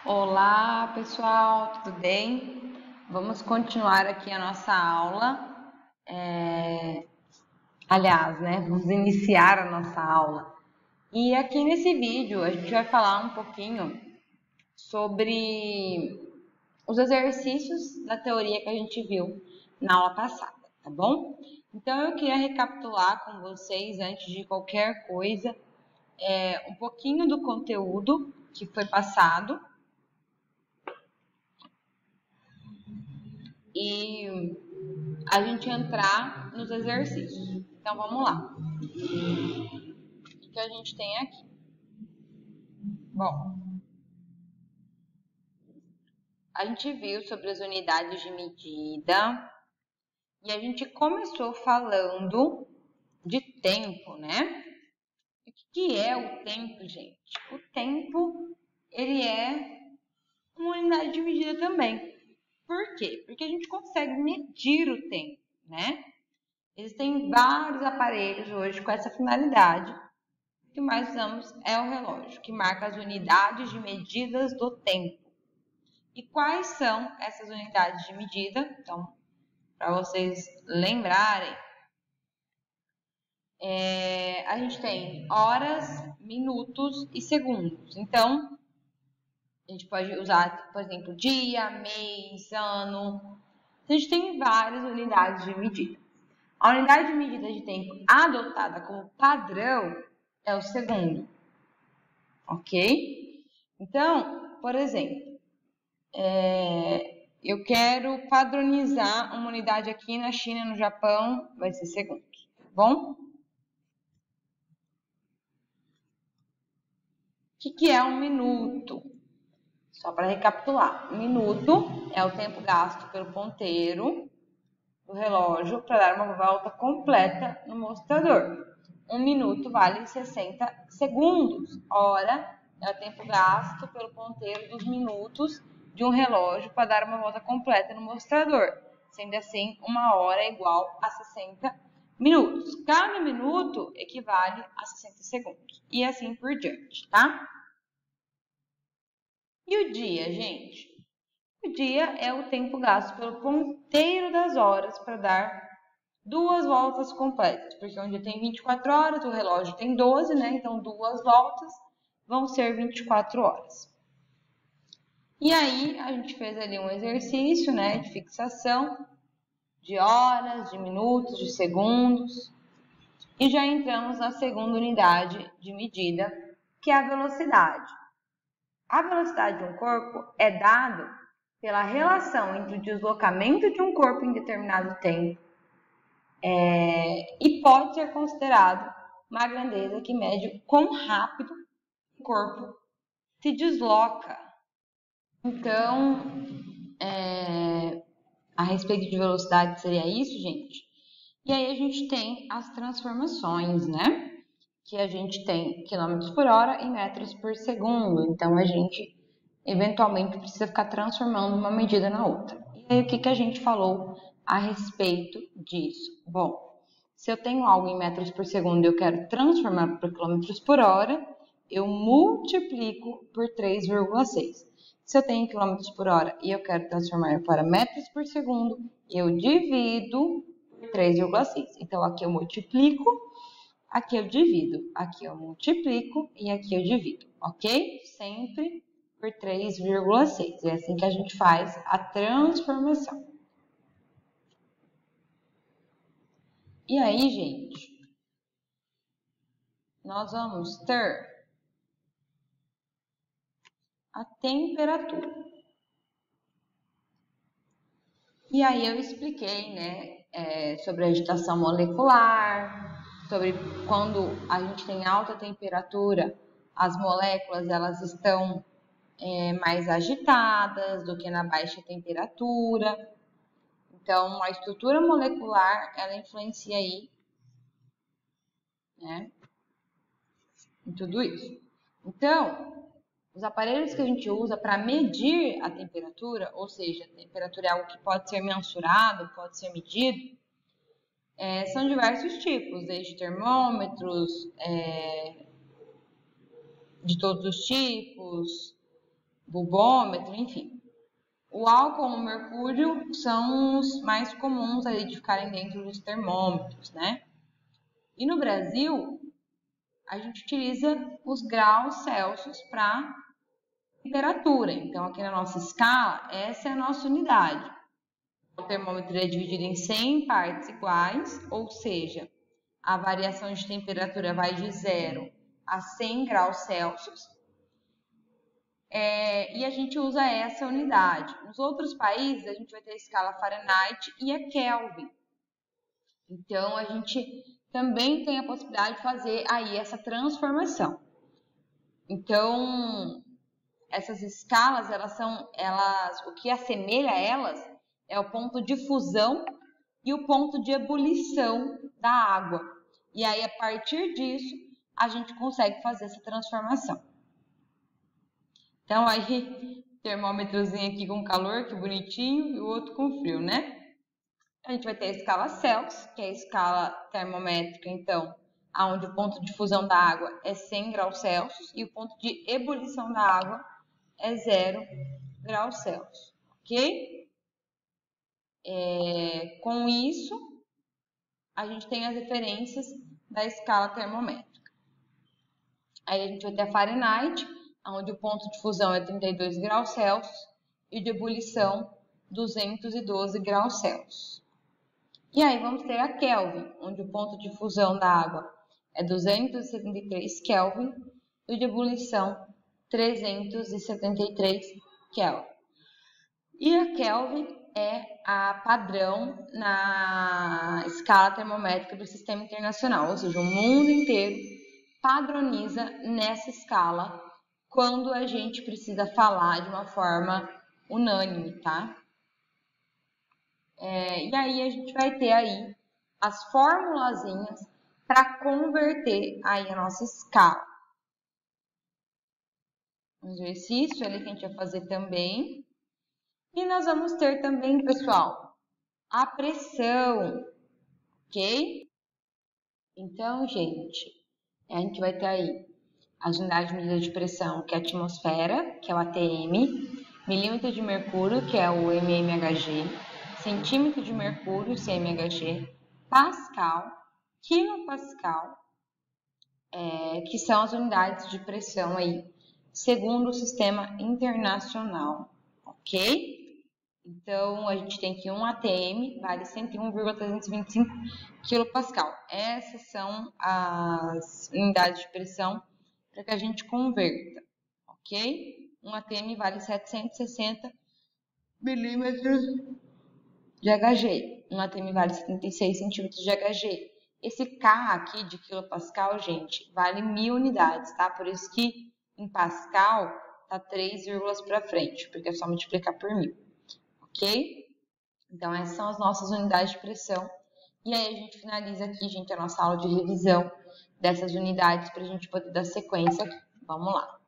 Olá, pessoal, tudo bem? Vamos continuar aqui a nossa aula. Aliás, né? Vamos iniciar a nossa aula. E aqui nesse vídeo a gente vai falar um pouquinho sobre os exercícios da teoria que a gente viu na aula passada, tá bom? Então eu queria recapitular com vocês, antes de qualquer coisa, um pouquinho do conteúdo que foi passado e a gente entrar nos exercícios. Então vamos lá. O que a gente tem aqui? Bom, a gente viu sobre as unidades de medida e a gente começou falando de tempo, né? O que é o tempo, gente? O tempo, ele é uma unidade de medida também. Por quê? Porque a gente consegue medir o tempo, né? Existem vários aparelhos hoje com essa finalidade. O que mais usamos é o relógio, que marca as unidades de medidas do tempo. E quais são essas unidades de medida? Então, para vocês lembrarem, a gente tem horas, minutos e segundos. Então, a gente pode usar, por exemplo, dia, mês, ano. A gente tem várias unidades de medida. A unidade de medida de tempo adotada como padrão é o segundo, ok? Então, por exemplo, eu quero padronizar uma unidade aqui na China, no Japão, vai ser segundos, tá bom? O que é um minuto? Só para recapitular, um minuto é o tempo gasto pelo ponteiro do relógio para dar uma volta completa no mostrador. Um minuto vale 60 segundos. Hora é o tempo gasto pelo ponteiro dos minutos de um relógio para dar uma volta completa no mostrador. Sendo assim, uma hora é igual a 60 minutos. Cada minuto equivale a 60 segundos. E assim por diante, tá? E o dia, gente? O dia é o tempo gasto pelo ponteiro das horas para dar duas voltas completas, porque um dia tem 24 horas, o relógio tem 12, né? Então, duas voltas vão ser 24 horas. E aí, a gente fez ali um exercício, né, de fixação de horas, de minutos, de segundos. E já entramos na segunda unidade de medida, que é a velocidade. A velocidade de um corpo é dada pela relação entre o deslocamento de um corpo em determinado tempo e pode ser considerado uma grandeza que mede o quão rápido o corpo se desloca. Então, a respeito de velocidade seria isso, gente? E aí a gente tem as transformações, né? Que a gente tem quilômetros por hora e metros por segundo. Então, a gente eventualmente precisa ficar transformando uma medida na outra. E aí, o que a gente falou a respeito disso? Bom, se eu tenho algo em metros por segundo e eu quero transformar para quilômetros por hora, eu multiplico por 3,6. Se eu tenho quilômetros por hora e eu quero transformar para metros por segundo, eu divido por 3,6. Então, aqui eu multiplico, aqui eu divido, aqui eu multiplico e aqui eu divido, ok? Sempre por 3,6. É assim que a gente faz a transformação. E aí, gente, nós vamos ter a temperatura. E aí eu expliquei, né, sobre a agitação molecular, sobre quando a gente tem alta temperatura, as moléculas elas estão mais agitadas do que na baixa temperatura. Então, a estrutura molecular ela influencia aí, né, em tudo isso. Então, os aparelhos que a gente usa para medir a temperatura, ou seja, a temperatura é algo que pode ser mensurado, pode ser medido, são diversos tipos, desde termômetros de todos os tipos, bubômetro, enfim. O álcool e o mercúrio são os mais comuns ali de ficarem dentro dos termômetros, né? E no Brasil, a gente utiliza os graus Celsius para temperatura. Então, aqui na nossa escala, essa é a nossa unidade. O termômetro é dividido em 100 partes iguais, ou seja, a variação de temperatura vai de 0 a 100 graus Celsius. E a gente usa essa unidade. Nos outros países, a gente vai ter a escala Fahrenheit e a Kelvin. Então, a gente também tem a possibilidade de fazer aí essa transformação. Então, essas escalas, o que assemelha elas é o ponto de fusão e o ponto de ebulição da água. E aí, a partir disso, a gente consegue fazer essa transformação. Então, aí, termômetrozinho aqui com calor, que bonitinho, e o outro com frio, né? A gente vai ter a escala Celsius, que é a escala termométrica, então, onde o ponto de fusão da água é 100 graus Celsius e o ponto de ebulição da água é 0 graus Celsius, ok? Com isso, a gente tem as referências da escala termométrica. Aí a gente vai ter a Fahrenheit, onde o ponto de fusão é 32 graus Celsius e de ebulição 212 graus Celsius. E aí vamos ter a Kelvin, onde o ponto de fusão da água é 273 Kelvin e de ebulição 373 Kelvin. E a Kelvin é a padrão na escala termométrica do Sistema Internacional, ou seja, o mundo inteiro padroniza nessa escala quando a gente precisa falar de uma forma unânime, tá? E aí a gente vai ter aí as formulazinhas para converter aí a nossa escala. Um exercício ali que a gente vai fazer também. E nós vamos ter também, pessoal, a pressão, ok? Então, gente, a gente vai ter aí as unidades de medida de pressão, que é a atmosfera, que é o ATM, milímetro de mercúrio, que é o mmHg, centímetro de mercúrio, CMHg, pascal, quilopascal, que são as unidades de pressão aí, segundo o sistema internacional, ok? Então, a gente tem que um ATM vale 101,325 kPa. Essas são as unidades de pressão para que a gente converta, ok? Um ATM vale 760 milímetros de Hg. Um ATM vale 76 centímetros de Hg. Esse K aqui de quilopascal, gente, vale 1000 unidades, tá? Por isso que em pascal tá 3 vírgulas para frente, porque é só multiplicar por 1000, ok? Então, essas são as nossas unidades de pressão. E aí a gente finaliza aqui, gente, a nossa aula de revisão dessas unidades para a gente poder dar sequência aqui. Vamos lá.